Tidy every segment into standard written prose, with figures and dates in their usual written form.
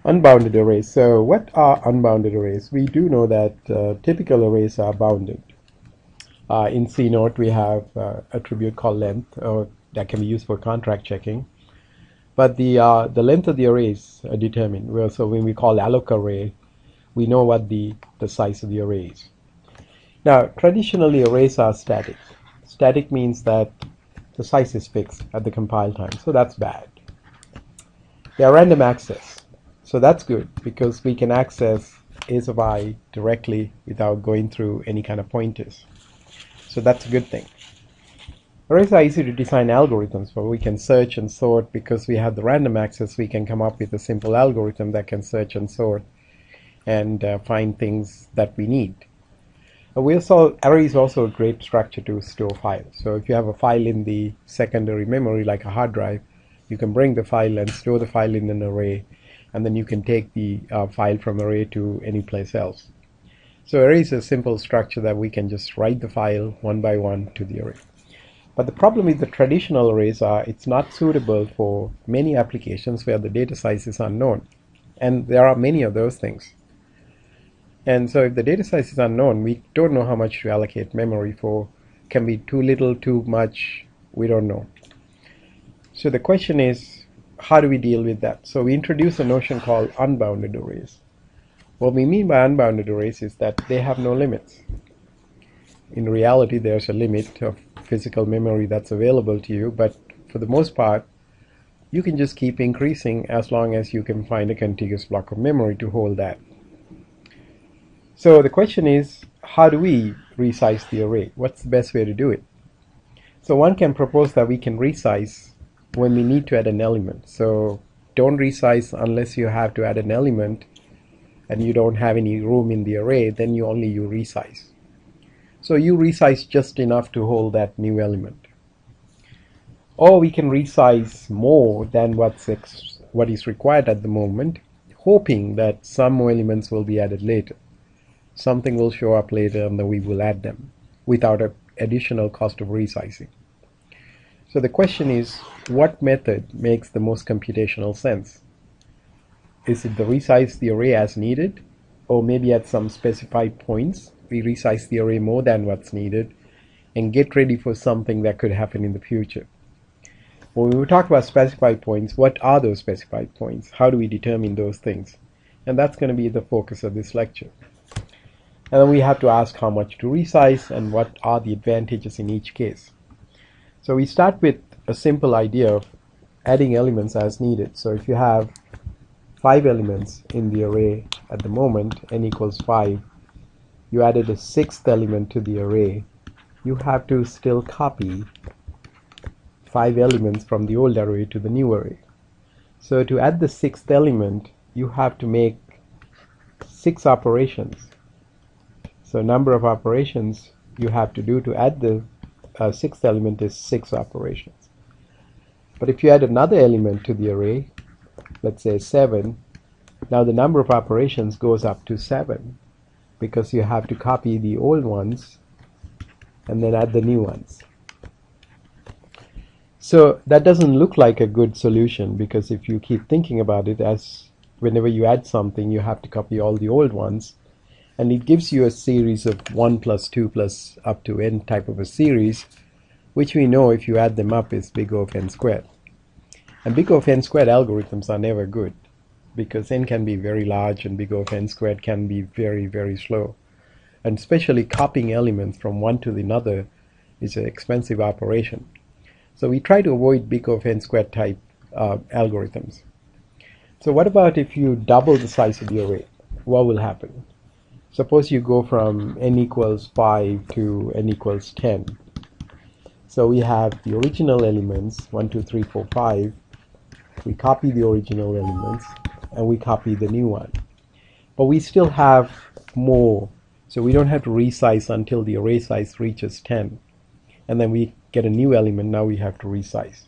Unbounded arrays. So what are unbounded arrays? We do know that typical arrays are bounded. In C note we have attribute called length that can be used for contract checking. But the length of the arrays are determined. Well, so when we call alloc array, we know what the size of the array is. Now traditionally arrays are static. Static means that the size is fixed at the compile time, so that's bad. They are random access. So that's good because we can access as of I directly without going through any kind of pointers. So that's a good thing. Arrays are easy to design algorithms for. We can search and sort. Because we have the random access, we can come up with a simple algorithm that can search and sort and find things that we need. Array is also a great structure to store files. So if you have a file in the secondary memory like a hard drive, you can bring the file and store the file in an array, and then you can take the file from array to any place else. So array is a simple structure that we can just write the file one by one to the array. But the problem with the traditional arrays are it's not suitable for many applications where the data size is unknown. And there are many of those things. And so if the data size is unknown, we don't know how much to allocate memory for. Can be too little, too much, we don't know. So the question is, how do we deal with that? So we introduce a notion called unbounded arrays. What we mean by unbounded arrays is that they have no limits. In reality, there's a limit of physical memory that's available to you, but for the most part, you can just keep increasing as long as you can find a contiguous block of memory to hold that. So the question is, how do we resize the array? What's the best way to do it? So one can propose that we can resize when we need to add an element. So don't resize unless you have to add an element and you don't have any room in the array, then you resize. So you resize just enough to hold that new element. Or we can resize more than what is required at the moment, hoping that some more elements will be added later. Something will show up later and then we will add them without an additional cost of resizing. So the question is, what method makes the most computational sense? Is it the resize the array as needed, or maybe at some specified points we resize the array more than what's needed and get ready for something that could happen in the future? When we talk about specified points, what are those specified points? How do we determine those things? And that's going to be the focus of this lecture. And then we have to ask how much to resize and what are the advantages in each case. So we start with a simple idea of adding elements as needed. So if you have 5 elements in the array at the moment, n equals 5, you added a 6th element to the array, you have to still copy 5 elements from the old array to the new array. So to add the 6th element, you have to make 6 operations. So number of operations you have to do to add the 6th element is 6 operations. But if you add another element to the array, let's say 7, now the number of operations goes up to 7 because you have to copy the old ones and then add the new ones. So that doesn't look like a good solution, because if you keep thinking about it, as whenever you add something you have to copy all the old ones, and it gives you a series of 1 plus 2 plus up to n type of a series, which we know if you add them up is big O of n squared. And big O of n squared algorithms are never good, because n can be very large and big O of n squared can be very, very slow. And especially copying elements from one to another is an expensive operation. So we try to avoid big O of n squared type algorithms. So what about if you double the size of the array? What will happen? Suppose you go from n equals 5 to n equals 10. So we have the original elements, 1, 2, 3, 4, 5. We copy the original elements and we copy the new one. But we still have more. So we don't have to resize until the array size reaches 10. And then we get a new element, now we have to resize.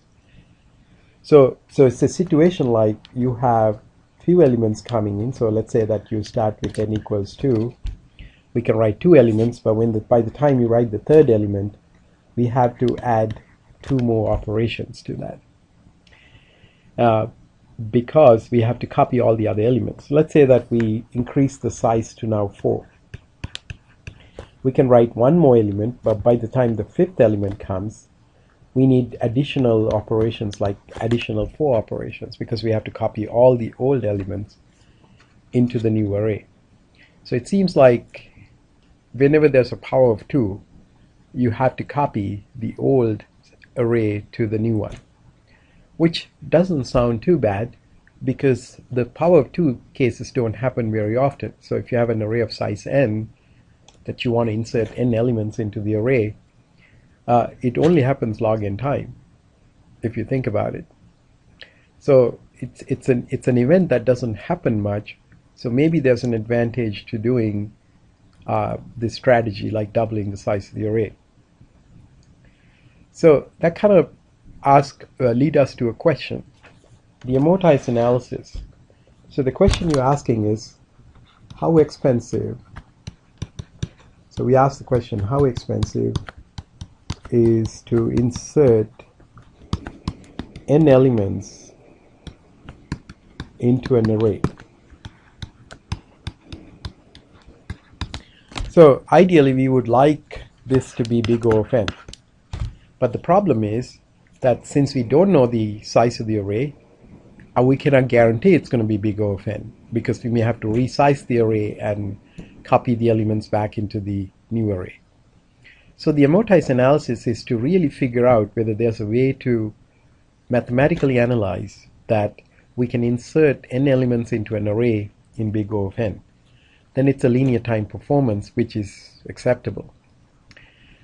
So it's a situation like you have few elements coming in. So let's say that you start with n equals 2. We can write 2 elements, but by the time you write the third element, we have to add 2 more operations to that. because we have to copy all the other elements. Let's say that we increase the size to now 4. We can write one more element, but by the time the 5th element comes, we need additional operations like additional 4 operations because we have to copy all the old elements into the new array. So it seems like whenever there's a power of 2, you have to copy the old array to the new one, which doesn't sound too bad because the power of 2 cases don't happen very often. So if you have an array of size n that you want to insert n elements into the array, it only happens log n time if you think about it. So it's an event that doesn't happen much. So maybe there's an advantage to doing this strategy like doubling the size of the array. So that kind of lead us to a question, the amortized analysis. So the question you're asking is, how expensive? So we ask the question, how expensive is to insert n elements into an array? So ideally we would like this to be big O of n. But the problem is that since we don't know the size of the array, we cannot guarantee it's going to be big O of n because we may have to resize the array and copy the elements back into the new array. So the amortized analysis is to really figure out whether there's a way to mathematically analyze that we can insert n elements into an array in big O of n. Then it's a linear time performance which is acceptable.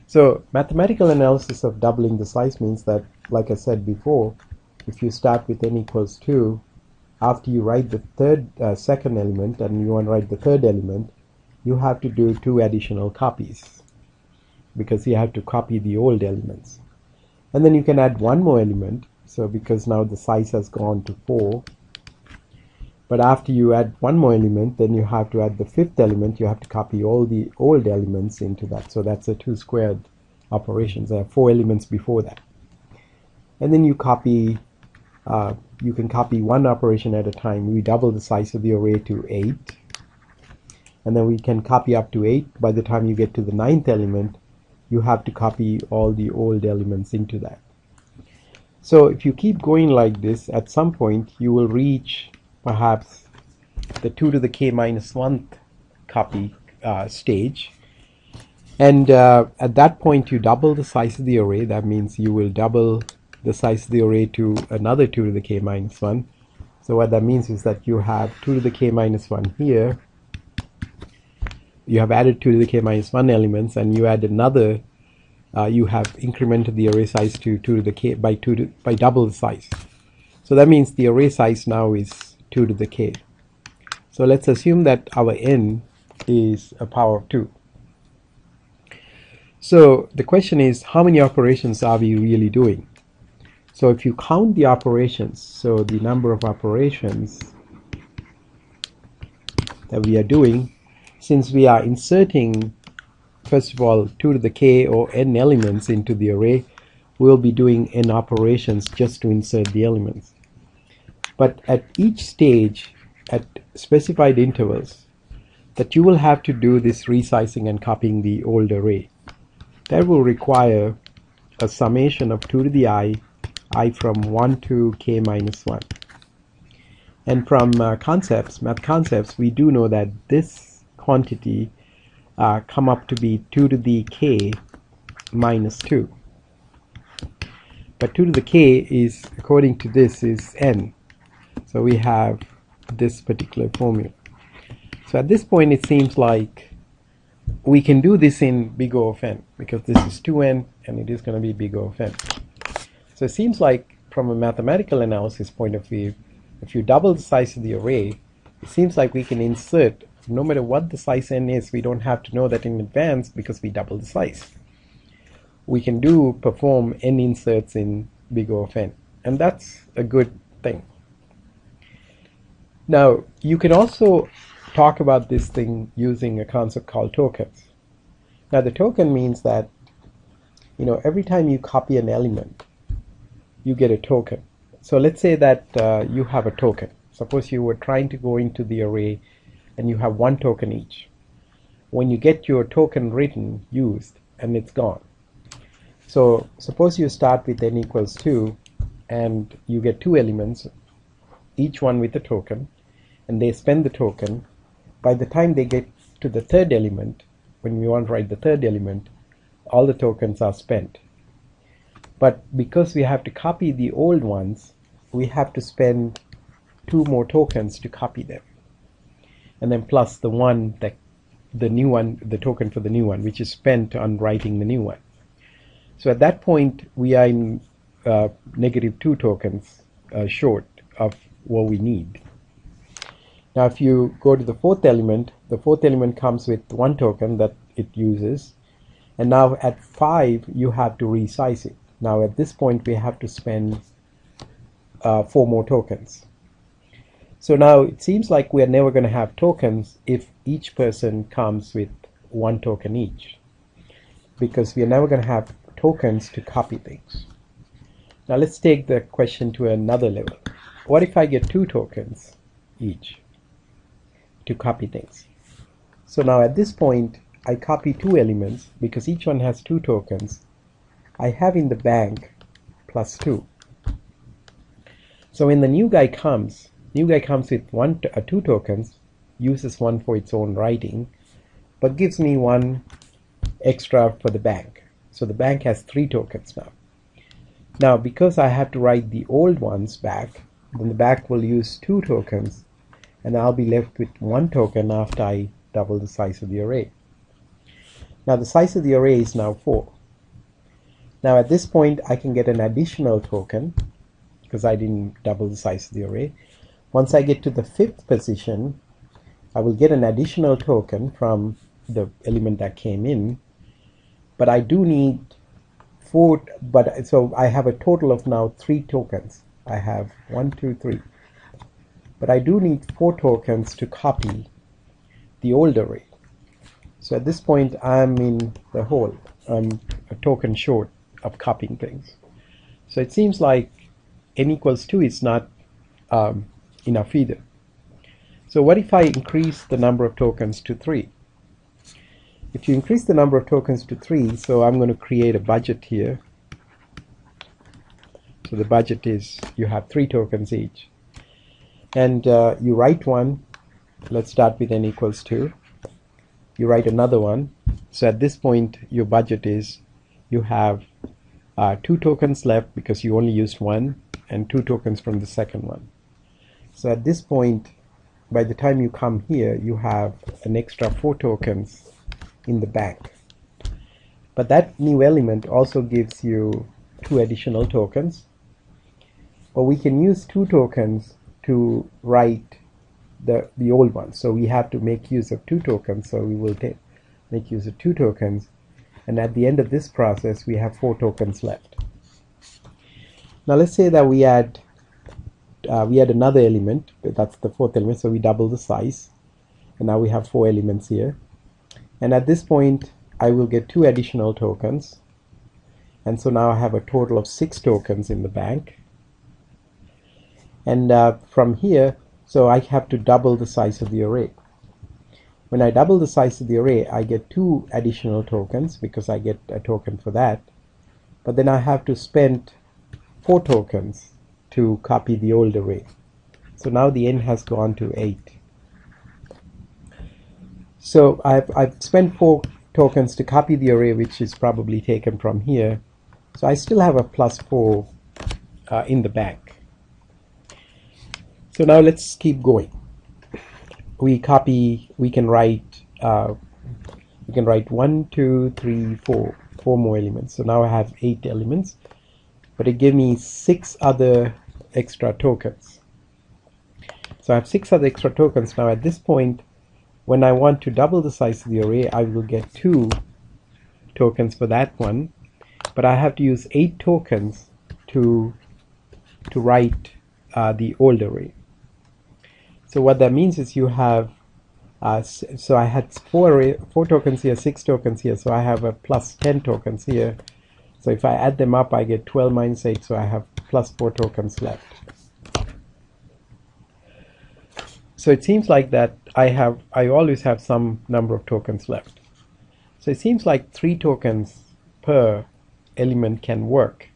So mathematical analysis of doubling the size means that, like I said before, if you start with n equals 2, after you write the second element and you want to write the third element, you have to do 2 additional copies because you have to copy the old elements. And then you can add one more element, so because now the size has gone to 4. But after you add one more element, then you have to add the 5th element. You have to copy all the old elements into that. So that's a 2 squared operations. There are 4 elements before that. And then you copy, you can copy one operation at a time. We double the size of the array to 8. And then we can copy up to 8. By the time you get to the 9th element, you have to copy all the old elements into that. So if you keep going like this, at some point you will reach perhaps the 2 to the k minus 1th copy stage. And at that point you double the size of the array. That means you will double the size of the array to another 2 to the k minus 1. So what that means is that you have 2 to the k minus 1 here. You have added 2 to the k minus 1 elements, and you add another, you have incremented the array size to 2 to the k by double the size. So that means the array size now is 2 to the k. So let's assume that our n is a power of 2. So the question is, how many operations are we really doing? So if you count the operations, so the number of operations that we are doing, since we are inserting, first of all, 2 to the k or n elements into the array, we'll be doing n operations just to insert the elements. But at each stage, at specified intervals, that you will have to do this resizing and copying the old array. That will require a summation of 2 to the i from 1 to k minus 1. And from math concepts, we do know that this quantity come up to be 2 to the k minus 2. But 2 to the k is, according to this, is n. So we have this particular formula. So at this point it seems like we can do this in big O of n because this is 2n and it is going to be big O of n. So it seems like from a mathematical analysis point of view, if you double the size of the array, it seems like we can insert, no matter what the size n is, we don't have to know that in advance because we double the size. We can perform n inserts in big O of n, and that's a good thing. Now, you can also talk about this thing using a concept called tokens. Now, the token means that, every time you copy an element, you get a token. So let's say that you have a token. Suppose you were trying to go into the array and you have one token each. When you get your token written, used, and it's gone. So suppose you start with n equals 2 and you get two elements, each one with a token, and they spend the token. By the time they get to the third element, when we want to write the third element, all the tokens are spent. But because we have to copy the old ones, we have to spend two more tokens to copy them. And then plus the one that the new one, the token for the new one, which is spent on writing the new one. So at that point, we are in -2 tokens short of what we need. Now, if you go to the fourth element comes with one token that it uses. And now at 5, you have to resize it. Now at this point, we have to spend 4 more tokens. So now it seems like we are never going to have tokens if each person comes with one token each, because we are never going to have tokens to copy things. Now let's take the question to another level. What if I get 2 tokens each to copy things? So now at this point, I copy 2 elements because each one has 2 tokens. I have in the bank plus 2. So when the new guy comes with 2 tokens, uses one for its own writing, but gives me one extra for the bank. So the bank has 3 tokens now. Now because I have to write the old ones back, then the bank will use 2 tokens, and I'll be left with 1 token after I double the size of the array. Now the size of the array is now 4. Now at this point, I can get an additional token because I didn't double the size of the array. Once I get to the 5th position, I will get an additional token from the element that came in, but I do need 4, so I have a total of now 3 tokens. I have 1, 2, 3. But I do need 4 tokens to copy the old array. So at this point, I'm in the hole. I'm a token short of copying things. So it seems like n equals 2 is not enough either. So what if I increase the number of tokens to 3? If you increase the number of tokens to 3, so I'm going to create a budget here. So the budget is you have 3 tokens each. And you write one. Let's start with n equals 2. You write another one. So at this point, your budget is you have 2 tokens left because you only used 1, and 2 tokens from the second one. So at this point, by the time you come here, you have an extra 4 tokens in the bank. But that new element also gives you 2 additional tokens. But we can use 2 tokens to write the old one. So we have to make use of 2 tokens. So we will make use of 2 tokens. And at the end of this process, we have 4 tokens left. Now let's say that we add another element. That's the 4th element. So we double the size. And now we have 4 elements here. And at this point, I will get 2 additional tokens. And so now I have a total of 6 tokens in the bank. And from here, so I have to double the size of the array. When I double the size of the array, I get 2 additional tokens because I get a token for that. But then I have to spend 4 tokens to copy the old array. So now the n has gone to 8. So I've spent 4 tokens to copy the array, which is probably taken from here. So I still have a plus 4 in the bank. So now let's keep going. We can write 1, 2, 3, 4 more elements. So now I have 8 elements, but it gave me 6 other extra tokens. So I have 6 other extra tokens. Now at this point, when I want to double the size of the array, I will get 2 tokens for that one, but I have to use 8 tokens to write the old array. So what that means is you have, so I had 4 tokens here, 6 tokens here, so I have a plus 10 tokens here. So if I add them up, I get 12 minus 8, so I have plus 4 tokens left. So it seems like that I always have some number of tokens left. So it seems like 3 tokens per element can work.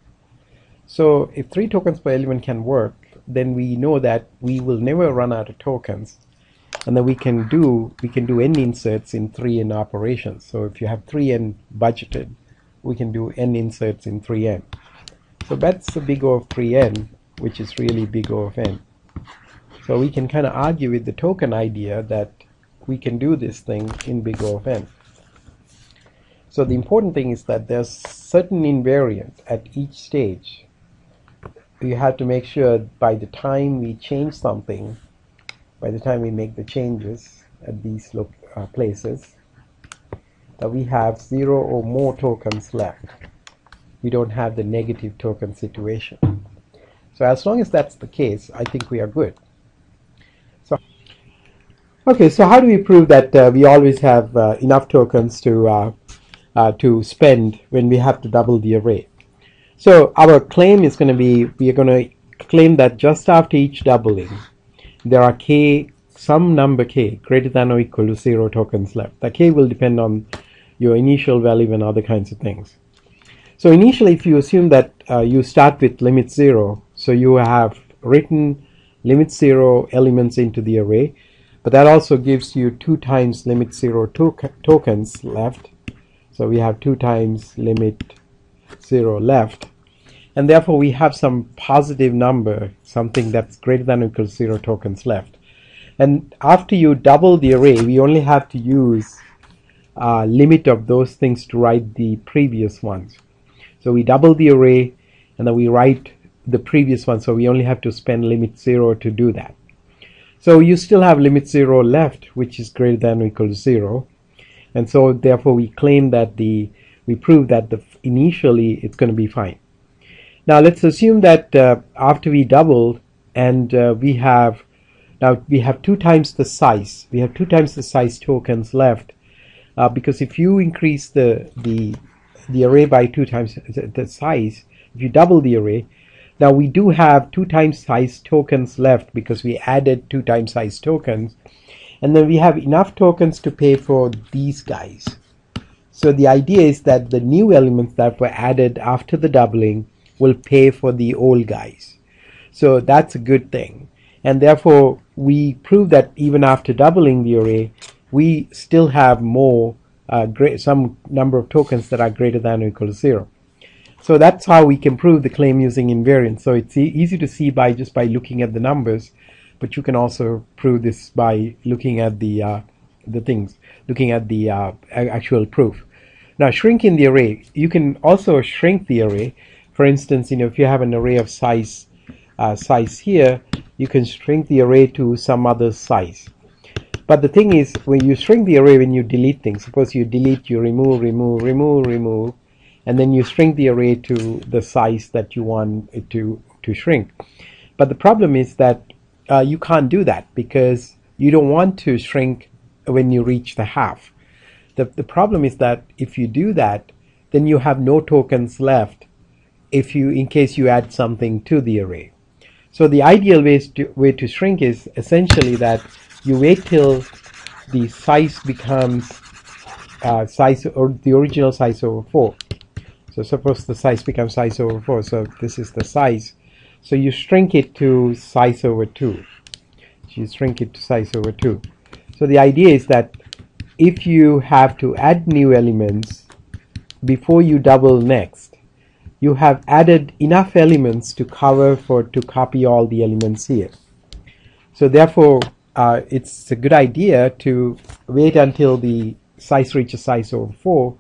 So if 3 tokens per element can work, then we know that we will never run out of tokens, and then we can do n inserts in 3n operations. So if you have 3n budgeted, we can do n inserts in 3n. So that's the big O of 3n, which is really big O of n. So we can kind of argue with the token idea that we can do this thing in big O of n. So the important thing is that there's certain invariance at each stage. You have to make sure by the time we change something, by the time we make the changes at these places, that we have 0 or more tokens left. We don't have the negative token situation. So as long as that's the case, I think we are good. Okay, so how do we prove that we always have enough tokens to spend when we have to double the array? So our claim is going to be, we are going to claim that just after each doubling, there are some number k greater than or equal to 0 tokens left. The k will depend on your initial value and other kinds of things. So initially, if you assume that you start with limit 0, so you have written limit 0 elements into the array, but that also gives you 2 times limit 0 tokens left. So we have 2 times limit 0 left, and therefore we have some positive number, something that's greater than or equal to 0 tokens left. And after you double the array, we only have to use limit of those things to write the previous ones. So we double the array and then we write the previous one, so we only have to spend limit 0 to do that. So you still have limit 0 left, which is greater than or equal to 0, and so therefore we claim that we prove that initially it's going to be fine. Now let's assume that after we doubled and we have 2 times the size. We have 2 times the size tokens left, because if you increase the array by 2 times the size, if you double the array, now we do have 2 times size tokens left because we added 2 times size tokens, and then we have enough tokens to pay for these guys. So the idea is that the new elements that were added after the doubling will pay for the old guys. So that's a good thing. And therefore, we prove that even after doubling the array, we still have more, some number of tokens that are greater than or equal to 0. So that's how we can prove the claim using invariance. So it's easy to see just by looking at the numbers, but you can also prove this by looking at the actual proof. Now, shrinking the array, you can also shrink the array. For instance, if you have an array of size here, you can shrink the array to some other size. But the thing is, when you shrink the array, when you delete things, suppose you delete, you remove, and then you shrink the array to the size that you want it to shrink. But the problem is that you can't do that because you don't want to shrink when you reach the half. The problem is that if you do that, then you have no tokens left in case you add something to the array. So the ideal way to shrink is essentially that you wait till the size becomes size or the original size over 4. So suppose the size becomes size over 4. So this is the size. So you shrink it to size over 2. So you shrink it to size over 2. So the idea is that if you have to add new elements before you double next, you have added enough elements to copy all the elements here. So therefore, it's a good idea to wait until the size reaches size over 4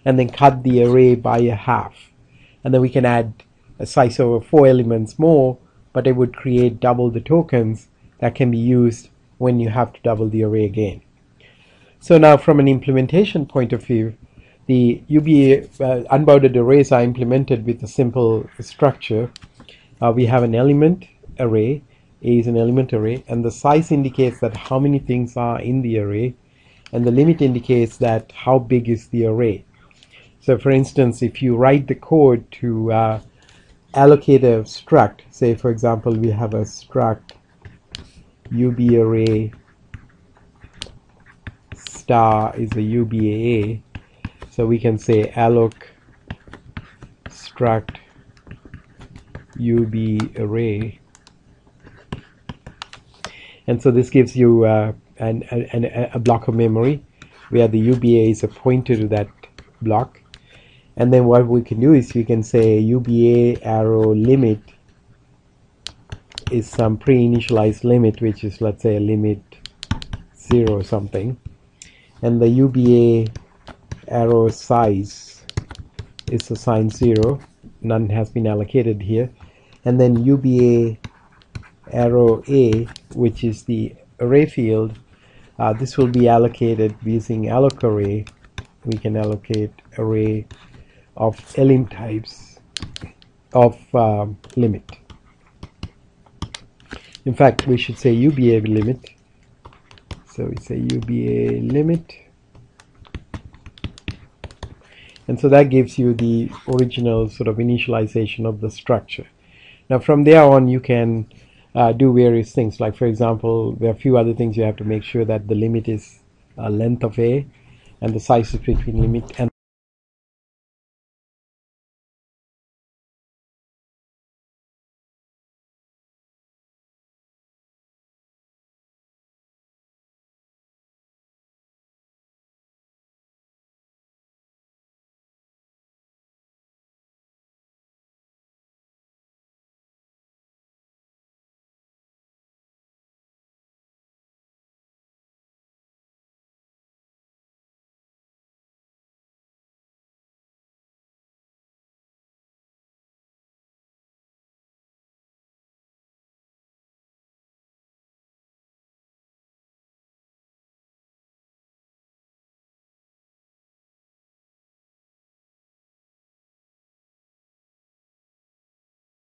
and then cut the array by a half. And then we can add a size over 4 elements more, but it would create double the tokens that can be used when you have to double the array again. So now from an implementation point of view, the UBA unbounded arrays are implemented with a simple structure. We have an element array. A is an element array, and the size indicates that how many things are in the array, and the limit indicates that how big is the array. So for instance, if you write the code to allocate a struct, say for example we have a struct UBArray star is a UBAA, so we can say alloc struct UBArray, and so this gives you a block of memory where the UBA is a pointer to that block. And then what we can do is we can say UBA arrow limit is some pre-initialized limit, which is, let's say, a limit 0 or something, and the UBA arrow size is assigned 0, none has been allocated here, and then UBA arrow A, which is the array field, this will be allocated using alloc array. We can allocate array of elim types of limit. In fact, we should say UBA limit. So we say UBA limit, and so that gives you the original sort of initialization of the structure. Now from there on you can do various things, like for example there are a few other things you have to make sure that the limit is length of A and the size is between limit and